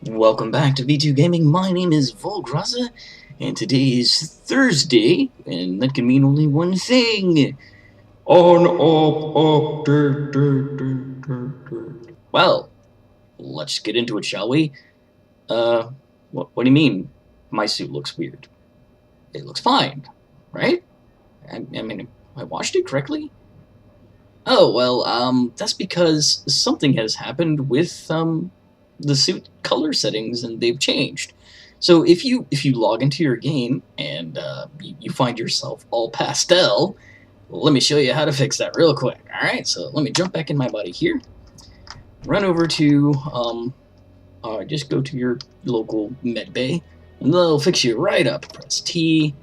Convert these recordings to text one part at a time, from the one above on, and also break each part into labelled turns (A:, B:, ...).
A: Welcome back to V2 Gaming. My name is Volgraza, and today is Thursday, and that can mean only one thing. On, up, Well, let's get into it, shall we? What do you mean my suit looks weird? It looks fine, right? I mean, I washed it correctly? Oh, well, that's because something has happened with, the suit color settings, and they've changed. So if you log into your game and you find yourself all pastel, well, let me show you how to fix that real quick. All right, so let me jump back in my body here, run over to just go to your local med bay, and they'll fix you right up. Press T.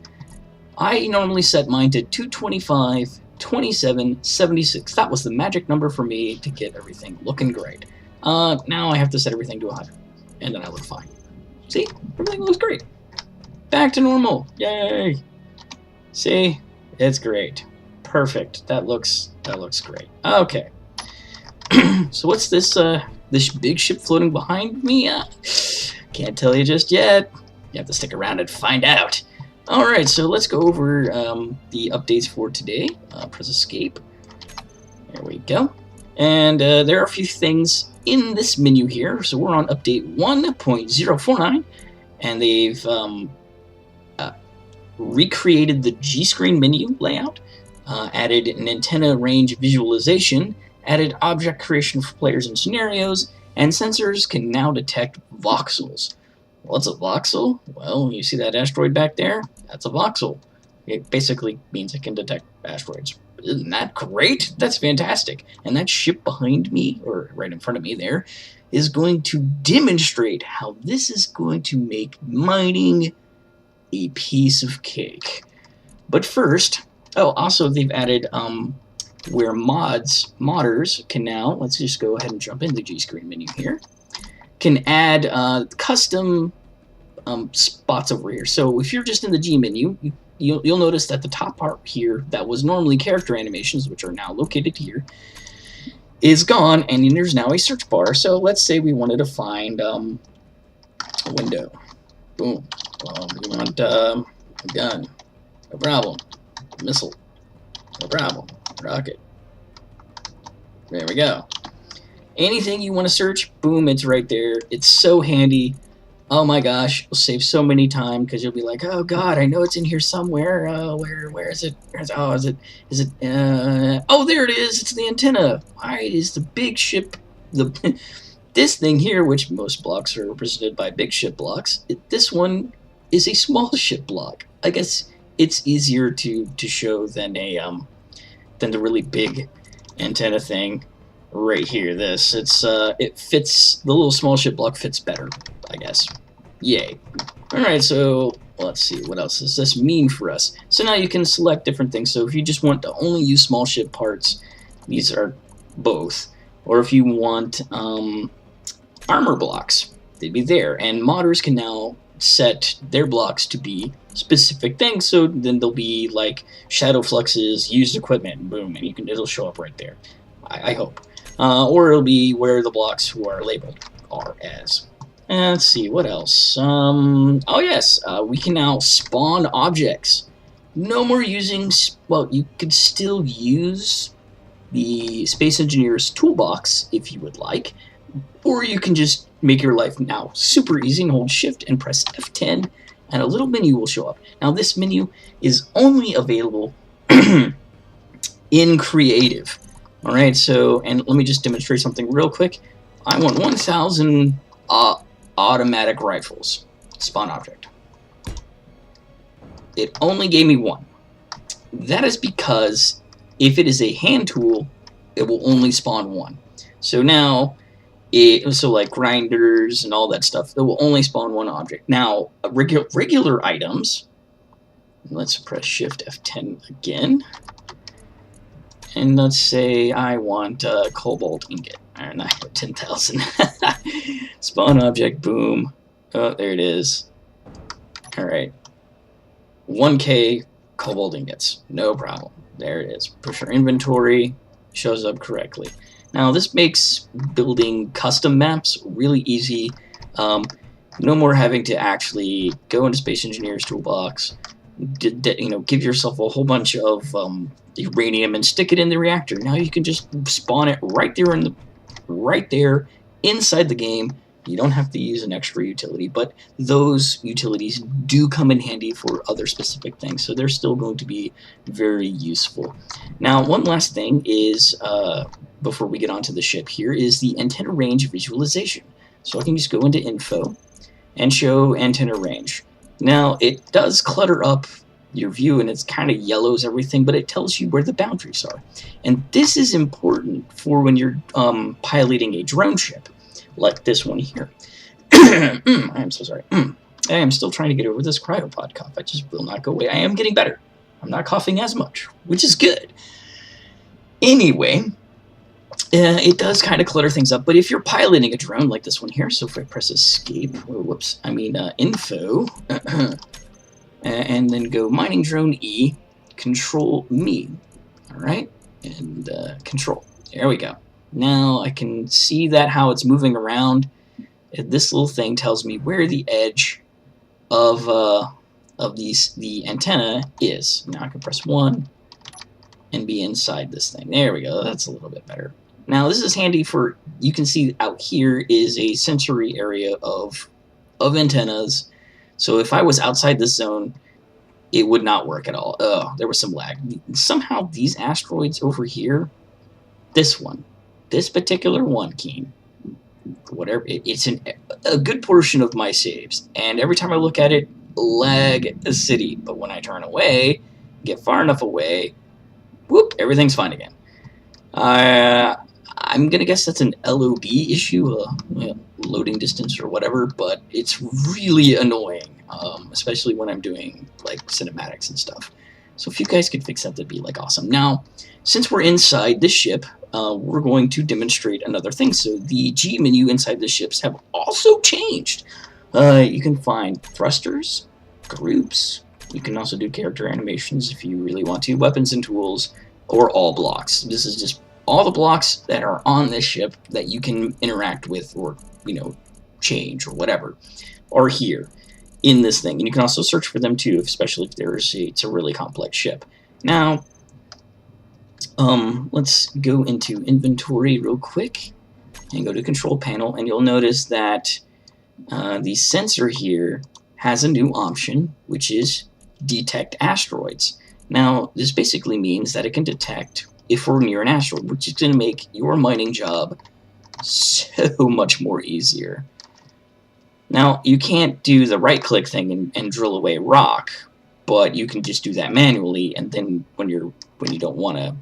A: I normally set mine to 225, 27, 76. That was the magic number for me to get everything looking great. Now I have to set everything to 100, and then I look fine. See? Everything looks great. Back to normal. Yay! See? It's great. Perfect. That looks great. Okay. So what's this big ship floating behind me? Can't tell you just yet. You have to stick around and find out. Alright, so let's go over the updates for today. Press escape. There we go. And there are a few things in this menu here. So we're on update 1.049, and they've recreated the G-screen menu layout, added an antenna range visualization, added object creation for players and scenarios, and sensors can now detect voxels. What's a voxel? Well, you see that asteroid back there? That's a voxel. It basically means it can detect asteroids. Isn't that great? That's fantastic. And that ship behind me, or right in front of me there, is going to demonstrate how this is going to make mining a piece of cake. But first, also they've added where modders can now, let's just go ahead and jump in the G-screen menu here, can add custom spots over here. So if you're just in the G menu, you'll notice that the top part here that was normally character animations, which are now located here, is gone, and there's now a search bar. So let's say we wanted to find a window. Boom. We want a gun. No problem. A missile. No problem. Rocket. There we go. Anything you want to search, boom, it's right there. It's so handy. Oh my gosh, it'll save so many time, because you'll be like, oh god, I know it's in here somewhere. Where is it? Oh, is it? Oh, there it is. It's the antenna. Why is the big ship this thing here, which most blocks are represented by big ship blocks? This one is a small ship block. I guess it's easier to show than the really big antenna thing right here. It fits, the little small ship block fits better, I guess. Yay. Alright, so let's see, what else does this mean for us? So now you can select different things. So if you just want to only use small ship parts, these are both. Or if you want armor blocks, they'd be there. And modders can now set their blocks to be specific things, so then they'll be like shadow fluxes, used equipment, boom, and it'll show up right there. I hope. Or it'll be where the blocks who are labeled are as. And let's see, what else? Oh yes, we can now spawn objects. No more using, well, you could still use the Space Engineer's toolbox if you would like, or you can just make your life now super easy and hold Shift and press F10, and a little menu will show up. Now this menu is only available in Creative. Alright, so, and let me just demonstrate something real quick. I want 1,000 automatic rifles. Spawn object. It only gave me one. That is because if it is a hand tool, it will only spawn one. So now, so like grinders and all that stuff, it will only spawn one object. Now, regular items, let's press Shift F10 again. And let's say I want a cobalt ingot. And I have 10,000. Spawn object, boom. Oh, there it is. Alright. 1K cobalt ingots. No problem. There it is. Push our inventory. Shows up correctly. Now, this makes building custom maps really easy. No more having to actually go into Space Engineer's toolbox, give yourself a whole bunch of uranium and stick it in the reactor. Now you can just spawn it right there inside the game. You don't have to use an extra utility, but those utilities do come in handy for other specific things, so they're still going to be very useful. Now, one last thing is, before we get onto the ship here, is the antenna range visualization. So I can just go into Info and show antenna range. Now, it does clutter up your view, and it's kind of yellows everything, but it tells you where the boundaries are. And this is important for when you're piloting a drone ship, like this one here. I am so sorry. I am still trying to get over this cryopod cough. I just will not go away. I am getting better. I'm not coughing as much, which is good. Anyway, it does kind of clutter things up, but if you're piloting a drone like this one here, so if I press escape, info, and then go mining drone E, control me, all right, and control. There we go. Now I can see that how it's moving around. This little thing tells me where the edge of the antenna is. Now I can press 1 and be inside this thing. There we go. That's a little bit better. Now this is handy for, you can see out here is a sensory area of antennas. So if I was outside this zone, it would not work at all. Oh, there was some lag. Somehow these asteroids over here, this particular one, Keen, whatever, it's a good portion of my saves, and every time I look at it, lag a city. But when I turn away, get far enough away, whoop, everything's fine again. I'm gonna guess that's an LOB issue, loading distance or whatever, but it's really annoying, especially when I'm doing like cinematics and stuff. So if you guys could fix that, that'd be like awesome. Now, since we're inside the ship, we're going to demonstrate another thing. So the G menu inside the ships have also changed. You can find thrusters, groups. You can also do character animations if you really want to, weapons and tools, or all blocks. This is just all the blocks that are on this ship that you can interact with or, change or whatever are here in this thing. And you can also search for them too, especially if it's a really complex ship. Now, let's go into inventory real quick and go to control panel, and you'll notice that the sensor here has a new option, which is detect asteroids. Now, this basically means that it can detect if we're near an asteroid, which is going to make your mining job so much more easier. Now, you can't do the right-click thing and drill away rock, but you can just do that manually, and then when you don't want to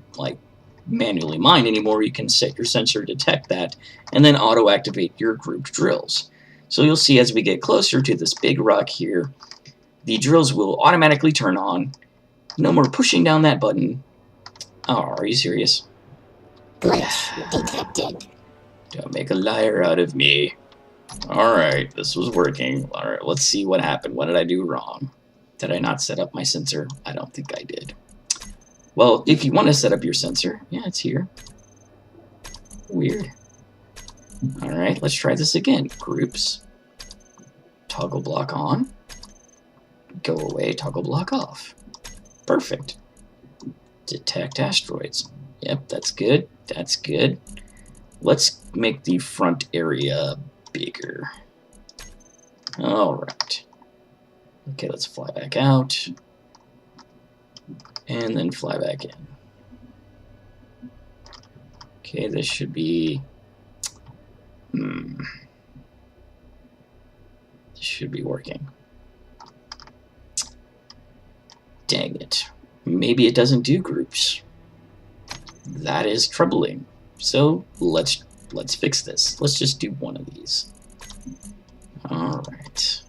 A: manually mine anymore, you can set your sensor to detect that, and then auto-activate your grouped drills. So you'll see as we get closer to this big rock here, the drills will automatically turn on. No more pushing down that button. Oh, are you serious?
B: Glitch detected.
A: Don't make a liar out of me. Alright, this was working. Alright, let's see what happened. What did I do wrong? Did I not set up my sensor? I don't think I did. Well, if you want to set up your sensor, yeah, it's here. Weird. Alright, let's try this again. Groups. Toggle block on. Go away, toggle block off. Perfect. Detect asteroids. Yep, that's good. That's good. Let's make the front area bigger. Alright. Okay, let's fly back out. And then fly back in. Okay, this should be... This should be working. Dang it. Maybe it doesn't do groups. That is troubling. So let's fix this. Let's just do one of these. Alright.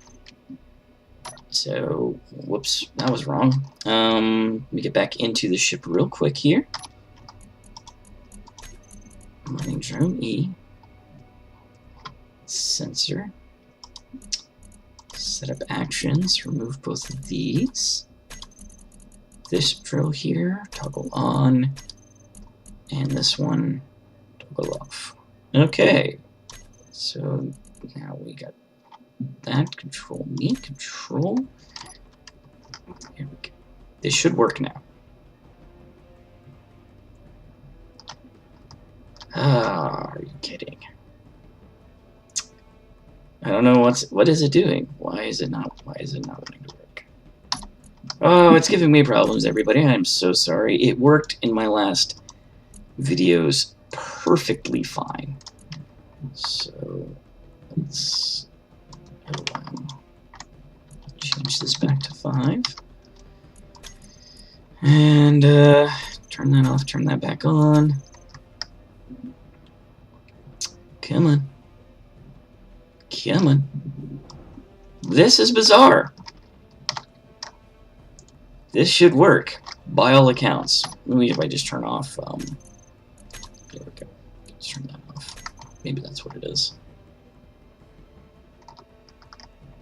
A: So, whoops, that was wrong. Let me get back into the ship real quick here. Mining drone E. Sensor. Set up actions. Remove both of these. This drill here, toggle on. And this one, toggle off. Okay. So now we got that. Control me. Control. Here we go. This should work now. Ah, are you kidding? I don't know what is it doing? Why is it not wanting to work? Oh, it's giving me problems, everybody. I'm so sorry. It worked in my last videos perfectly fine. So let's change this back to 5. And turn that off, turn that back on. Come on. Come on. This is bizarre. This should work, by all accounts. Maybe if I just turn off, there we go. Let's turn that off. Maybe that's what it is.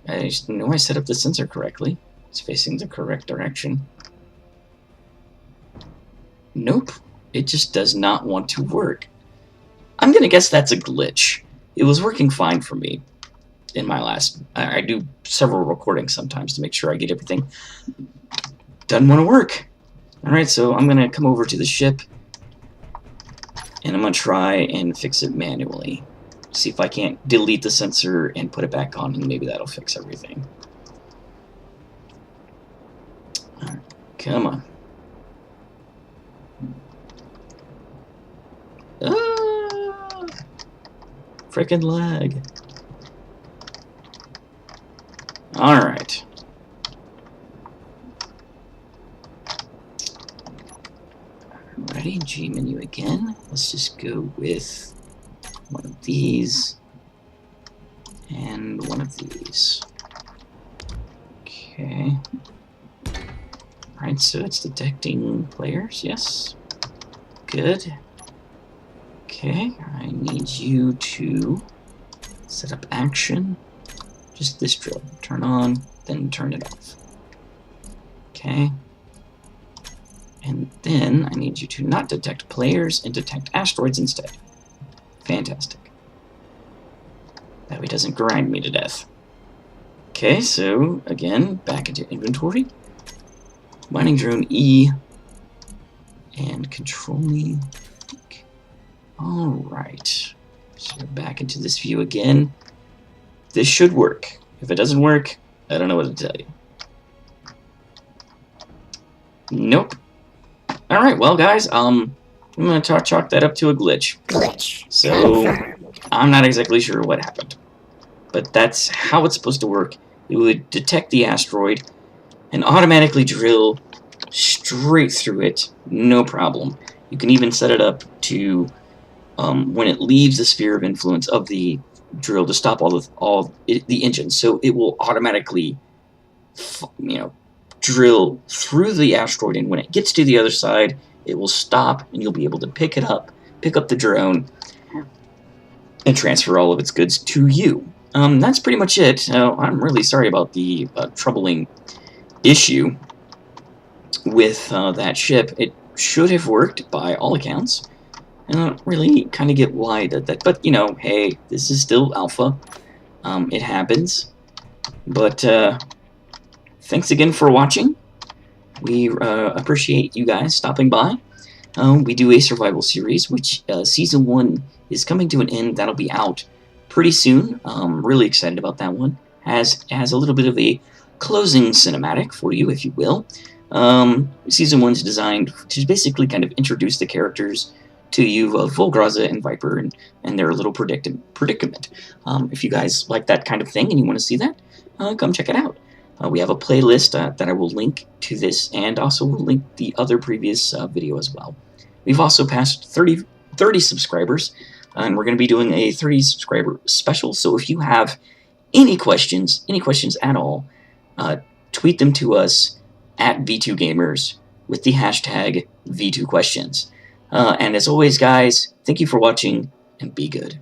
A: I just know I set up the sensor correctly. It's facing the correct direction. Nope. It just does not want to work. I'm gonna guess that's a glitch. It was working fine for me in my last... I do several recordings sometimes to make sure I get everything. Doesn't want to work. Alright, so I'm gonna come over to the ship and I'm gonna try and fix it manually. See if I can't delete the sensor and put it back on, and maybe that'll fix everything. Alright, come on. Ah, frickin' lag. Alright. Ready? G menu again. Let's just go with one of these and one of these. Okay. Alright, so it's detecting players, yes. Good. Okay, I need you to set up action. Just this drill. Turn on, then turn it off. Okay. And then I need you to not detect players and detect asteroids instead. Fantastic. That way it doesn't grind me to death. Okay, so again, back into inventory. Mining drone E. And control me. Alright. So back into this view again. This should work. If it doesn't work, I don't know what to tell you. Nope. Alright, well guys, I'm gonna chalk that up to a glitch. So, I'm not exactly sure what happened. But that's how it's supposed to work. It would detect the asteroid and automatically drill straight through it, no problem. You can even set it up to, when it leaves the sphere of influence of the drill, to stop all the engines. So it will automatically, drill through the asteroid, and when it gets to the other side, it will stop, and you'll be able to pick up the drone, and transfer all of its goods to you. That's pretty much it. I'm really sorry about the troubling issue with that ship. It should have worked by all accounts. I don't really kind of get why it did that, but hey, this is still alpha. It happens. But thanks again for watching. We appreciate you guys stopping by. We do a survival series, which Season 1 is coming to an end. That'll be out pretty soon. Really excited about that one. Has a little bit of a closing cinematic for you, if you will. Season 1 is designed to basically kind of introduce the characters to you, Volgraza and Viper, and their little predicament. If you guys like that kind of thing and you want to see that, come check it out. We have a playlist that I will link to this, and also will link the other previous video as well. We've also passed 30 subscribers, and we're going to be doing a 30 subscriber special. So if you have any questions at all, tweet them to us at V2Gamers with the hashtag V2Questions. And as always, guys, thank you for watching, and be good.